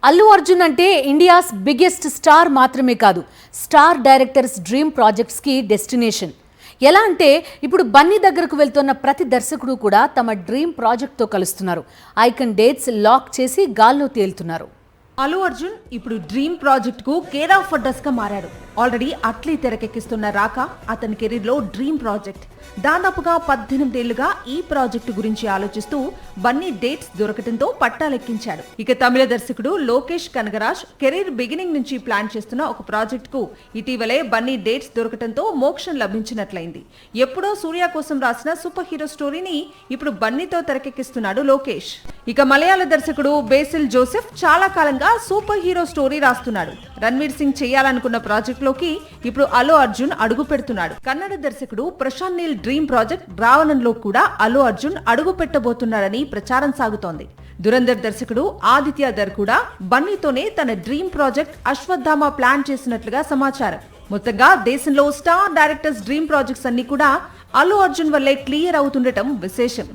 అల్లు అర్జున్ అంటే India's biggest star మాత్రమే కాదు, స్టార్ డైరెక్టర్స్ డ్రీమ్ ప్రాజెక్ట్స్కి డెస్టినేషన్. ఎలా అంటే ఇప్పుడు బన్నీ దగ్గరకు వెళ్తున్న ప్రతి దర్శకుడు కూడా తమ డ్రీమ్ ప్రాజెక్ట్తో కలుస్తున్నారు. ఐకన్ డేట్స్ లాక్ చేసి గాల్లో తేలుతున్నారు. అల్లు అర్జున్ ఇప్పుడు డ్రీమ్ ప్రాజెక్ట్ కు కేర్ ఆఫ్ అడ్రస్ గా మారాడు. ఆల్రెడీ అట్లీ తెరకెక్కిస్తున్న రాక అతని కెరీర్ లో డ్రీమ్ ప్రాజెక్ట్. దాదాపుగా 18 ఏళ్లుగా ఈ ప్రాజెక్టు గురించి ఆలోచిస్తూ బన్నీ డేట్స్ దొరకటంతో పట్టాలెక్కించాడు. ఇక తమిళ దర్శకుడు లోకేష్ కనగరాజ్ కెరీర్ బిగినింగ్ నుంచి ప్లాన్ చేస్తున్న ఒక ప్రాజెక్ట్ కు ఇటీవలే బన్నీ డేట్స్ దొరకటంతో మోక్షం లభించినట్లయింది. ఎప్పుడో సూర్య కోసం రాసిన సూపర్ హీరో స్టోరీని ఇప్పుడు బన్నీతో తెరకెక్కిస్తున్నాడు లోకేష్. ఇక మలయాళ దర్శకుడు బేసిల్ జోసెఫ్ చాలా కాలంగా సూపర్ హీరో స్టోరీ రాస్తున్నాడు. రణ్వీర్ సింగ్ చేయాలనుకున్న ప్రాజెక్ట్ లోకి ఇప్పుడు అల్లు అర్జున్ అడుగు పెడుతున్నాడు. కన్నడ దర్శకుడు ప్రశాంత్ నీల్ డ్రీమ్ ప్రాజెక్ట్ రావణంలో కూడా అల్లు అర్జున్ అడుగు పెట్టబోతున్నాడని ప్రచారం సాగుతోంది. దురంధర్ దర్శకుడు ఆదిత్య ధర్ కూడా బన్నీతోనే తన డ్రీమ్ ప్రాజెక్ట్ అశ్వత్థామ ప్లాన్ చేసినట్లుగా సమాచారం. మొత్తంగా దేశంలో స్టార్ డైరెక్టర్స్ డ్రీమ్ ప్రాజెక్ట్స్ అన్ని కూడా అల్లు అర్జున్ వల్లే క్లియర్ అవుతుండటం విశేషం.